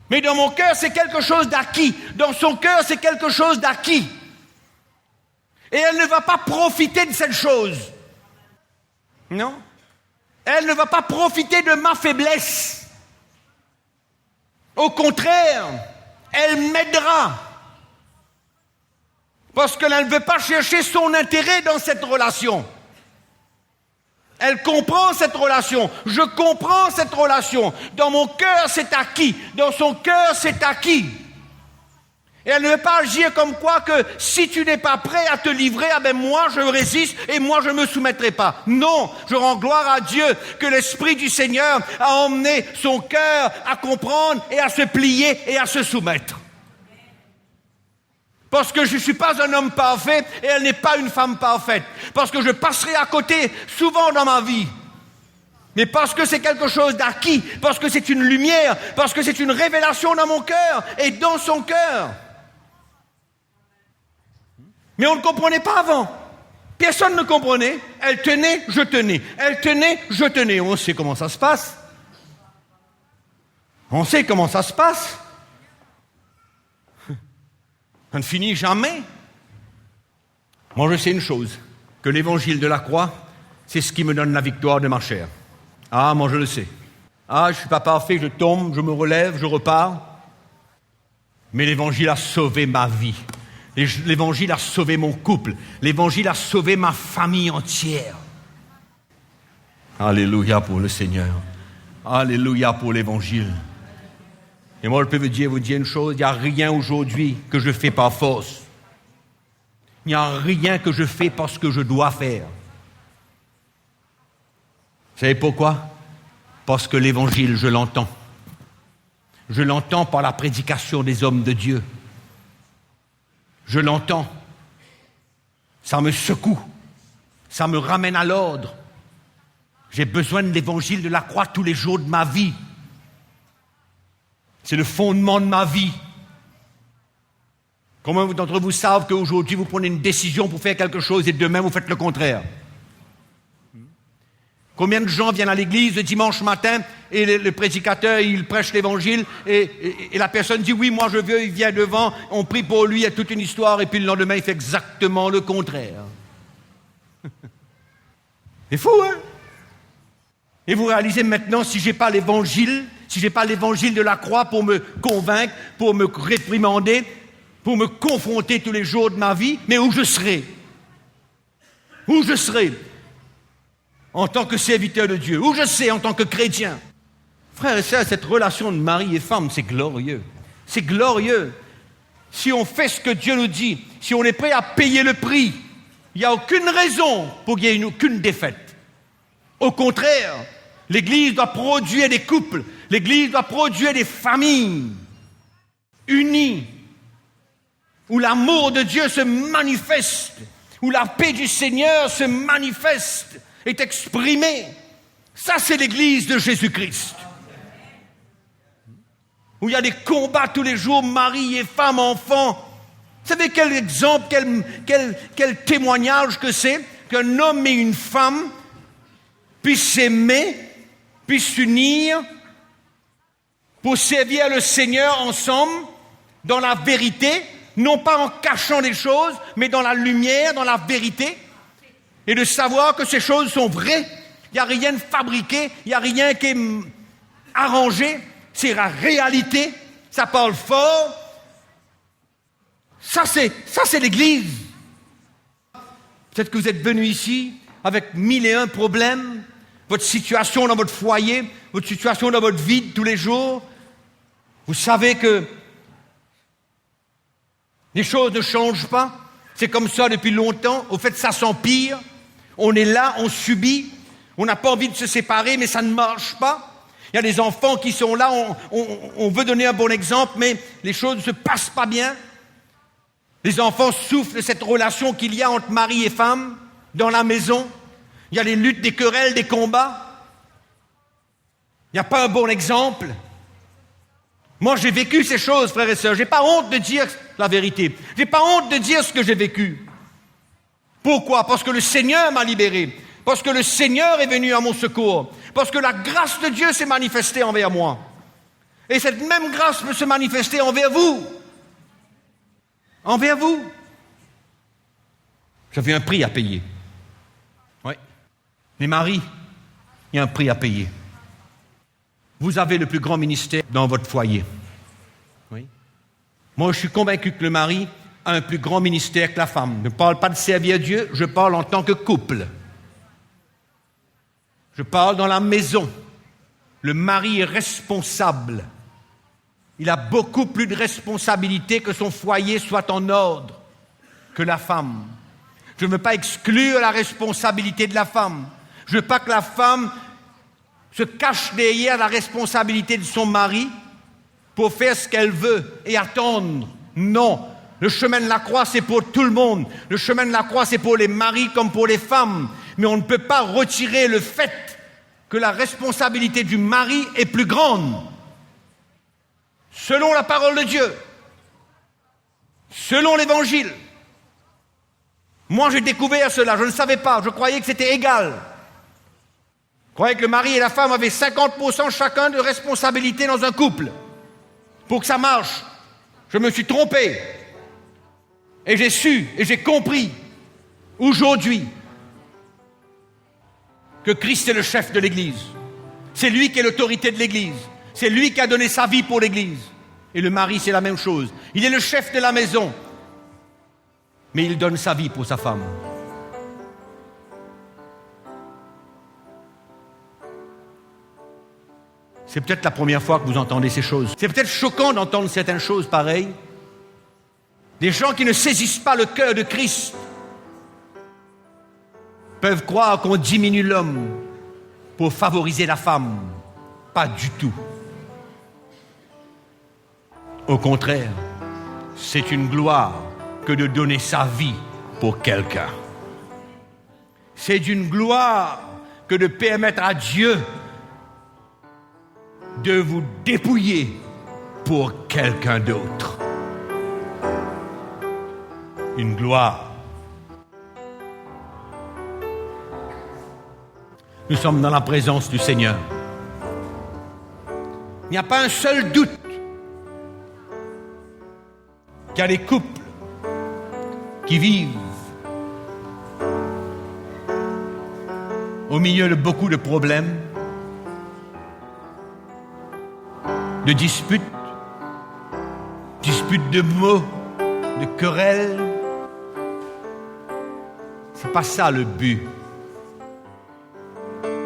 Mais dans mon cœur, c'est quelque chose d'acquis. Dans son cœur, c'est quelque chose d'acquis. Et elle ne va pas profiter de cette chose. Non. Elle ne va pas profiter de ma faiblesse. Au contraire, elle m'aidera. Parce qu'elle ne veut pas chercher son intérêt dans cette relation. Elle comprend cette relation. Je comprends cette relation. Dans mon cœur, c'est acquis. Dans son cœur, c'est acquis. Et elle ne veut pas agir comme quoi que si tu n'es pas prêt à te livrer, ah ben moi je résiste et moi je ne me soumettrai pas. Non, je rends gloire à Dieu que l'Esprit du Seigneur a emmené son cœur à comprendre et à se plier et à se soumettre. Parce que je ne suis pas un homme parfait et elle n'est pas une femme parfaite. Parce que je passerai à côté souvent dans ma vie. Mais parce que c'est quelque chose d'acquis, parce que c'est une lumière, parce que c'est une révélation dans mon cœur et dans son cœur. Mais on ne comprenait pas avant. Personne ne comprenait. Elle tenait, je tenais. Elle tenait, je tenais. On sait comment ça se passe. On sait comment ça se passe. Ça ne finit jamais. Moi, je sais une chose, que l'évangile de la croix, c'est ce qui me donne la victoire de ma chair. Ah, moi, je le sais. Ah, je ne suis pas parfait, je tombe, je me relève, je repars. Mais l'évangile a sauvé ma vie. L'évangile a sauvé mon couple. L'évangile a sauvé ma famille entière. Alléluia pour le Seigneur. Alléluia pour l'évangile. Et moi, je peux vous dire une chose, il n'y a rien aujourd'hui que je fais par force. Il n'y a rien que je fais parce que je dois faire. Vous savez pourquoi? Parce que l'évangile, je l'entends. Je l'entends par la prédication des hommes de Dieu. Je l'entends. Ça me secoue. Ça me ramène à l'ordre. J'ai besoin de l'évangile de la croix tous les jours de ma vie. C'est le fondement de ma vie. Combien d'entre vous savent qu'aujourd'hui vous prenez une décision pour faire quelque chose et demain vous faites le contraire? Combien de gens viennent à l'église le dimanche matin et le prédicateur, il prêche l'évangile et la personne dit oui, moi je veux, il vient devant, on prie pour lui, il y a toute une histoire et puis le lendemain il fait exactement le contraire. C'est fou, hein? Et vous réalisez maintenant, si je n'ai pas l'évangile, si je n'ai pas l'évangile de la croix pour me convaincre, pour me réprimander, pour me confronter tous les jours de ma vie, mais où je serai? Où je serai? En tant que serviteur de Dieu, où je sais en tant que chrétien. Frères et sœurs, cette relation de mari et femme, c'est glorieux. C'est glorieux. Si on fait ce que Dieu nous dit, si on est prêt à payer le prix, il n'y a aucune raison pour qu'il n'y ait aucune défaite. Au contraire, l'Église doit produire des couples, l'Église doit produire des familles unies, où l'amour de Dieu se manifeste, où la paix du Seigneur se manifeste, est exprimée. Ça, c'est l'Église de Jésus-Christ. Où il y a des combats tous les jours, mari et femme, enfants. Vous savez quel exemple, quel témoignage que c'est qu'un homme et une femme puissent s'aimer, puissent s'unir pour servir le Seigneur ensemble dans la vérité, non pas en cachant les choses, mais dans la lumière, dans la vérité. Et de savoir que ces choses sont vraies. Il n'y a rien de fabriqué, il n'y a rien qui est arrangé. C'est la réalité, ça parle fort. Ça, c'est l'Église. Peut-être que vous êtes venus ici avec 1001 problèmes. Votre situation dans votre foyer, votre situation dans votre vie de tous les jours. Vous savez que les choses ne changent pas. C'est comme ça depuis longtemps. Au fait, ça s'empire. On est là, on subit, on n'a pas envie de se séparer, mais ça ne marche pas. Il y a des enfants qui sont là, on veut donner un bon exemple, mais les choses ne se passent pas bien. Les enfants souffrent de cette relation qu'il y a entre mari et femme dans la maison. Il y a des luttes, des querelles, des combats. Il n'y a pas un bon exemple. Moi, j'ai vécu ces choses, frères et sœurs. Je n'ai pas honte de dire la vérité. Je n'ai pas honte de dire ce que j'ai vécu. Pourquoi? Parce que le Seigneur m'a libéré. Parce que le Seigneur est venu à mon secours. Parce que la grâce de Dieu s'est manifestée envers moi. Et cette même grâce peut se manifester envers vous. Envers vous. J'avais un prix à payer. Oui. Les maris, il y a un prix à payer. Vous avez le plus grand ministère dans votre foyer. Oui. Moi, je suis convaincu que le mari a un plus grand ministère que la femme. Je ne parle pas de servir Dieu, je parle en tant que couple. Je parle dans la maison. Le mari est responsable. Il a beaucoup plus de responsabilité que son foyer soit en ordre que la femme. Je ne veux pas exclure la responsabilité de la femme. Je ne veux pas que la femme se cache derrière la responsabilité de son mari pour faire ce qu'elle veut et attendre. Non. Le chemin de la croix, c'est pour tout le monde. Le chemin de la croix, c'est pour les maris comme pour les femmes. Mais on ne peut pas retirer le fait que la responsabilité du mari est plus grande. Selon la parole de Dieu, selon l'Évangile. Moi, j'ai découvert cela, je ne savais pas, je croyais que c'était égal. Je croyais que le mari et la femme avaient 50% chacun de responsabilité dans un couple. Pour que ça marche, je me suis trompé. Et j'ai su, et j'ai compris, aujourd'hui, que Christ est le chef de l'Église. C'est lui qui est l'autorité de l'Église. C'est lui qui a donné sa vie pour l'Église. Et le mari, c'est la même chose. Il est le chef de la maison. Mais il donne sa vie pour sa femme. C'est peut-être la première fois que vous entendez ces choses. C'est peut-être choquant d'entendre certaines choses pareilles. Des gens qui ne saisissent pas le cœur de Christ peuvent croire qu'on diminue l'homme pour favoriser la femme. Pas du tout. Au contraire, c'est une gloire que de donner sa vie pour quelqu'un. C'est d'une gloire que de permettre à Dieu de vous dépouiller pour quelqu'un d'autre. Une gloire. Nous sommes dans la présence du Seigneur. Il n'y a pas un seul doute qu'il y a des couples qui vivent au milieu de beaucoup de problèmes, de disputes de mots, de querelles. C'est pas ça le but.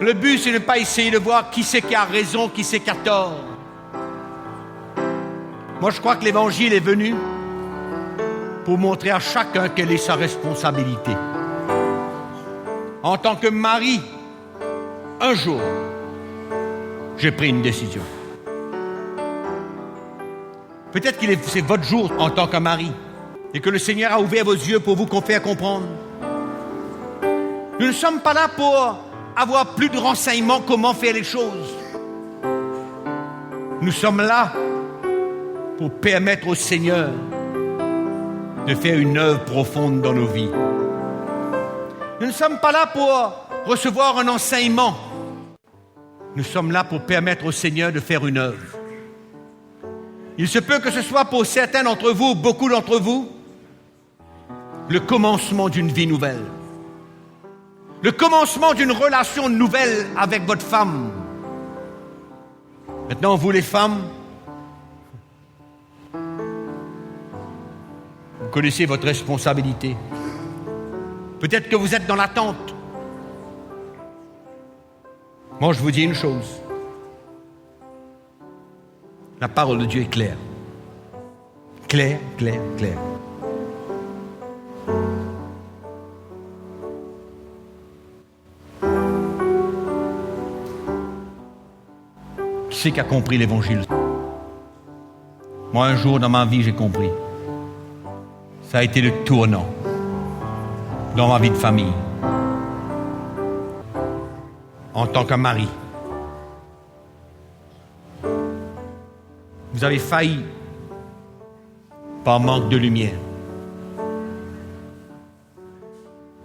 Le but, c'est de ne pas essayer de voir qui c'est qui a raison, qui c'est qui a tort. Moi, je crois que l'Évangile est venu pour montrer à chacun quelle est sa responsabilité. En tant que mari, un jour, j'ai pris une décision. Peut-être que c'est votre jour en tant que mari et que le Seigneur a ouvert vos yeux pour vous faire comprendre. Nous ne sommes pas là pour avoir plus de renseignements comment faire les choses. Nous sommes là pour permettre au Seigneur de faire une œuvre profonde dans nos vies. Nous ne sommes pas là pour recevoir un enseignement. Nous sommes là pour permettre au Seigneur de faire une œuvre. Il se peut que ce soit pour certains d'entre vous, beaucoup d'entre vous, le commencement d'une vie nouvelle. Le commencement d'une relation nouvelle avec votre femme. Maintenant, vous les femmes, vous connaissez votre responsabilité. Peut-être que vous êtes dans l'attente. Moi, je vous dis une chose. La parole de Dieu est claire. Claire, claire, claire. Qui c'est qui a compris l'Évangile? Moi, un jour dans ma vie, j'ai compris. Ça a été le tournant dans ma vie de famille. En tant que mari. Vous avez failli par manque de lumière.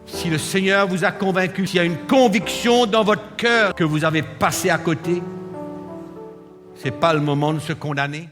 Si le Seigneur vous a convaincu, s'il y a une conviction dans votre cœur que vous avez passé à côté, Ce n'est pas le moment de se condamner.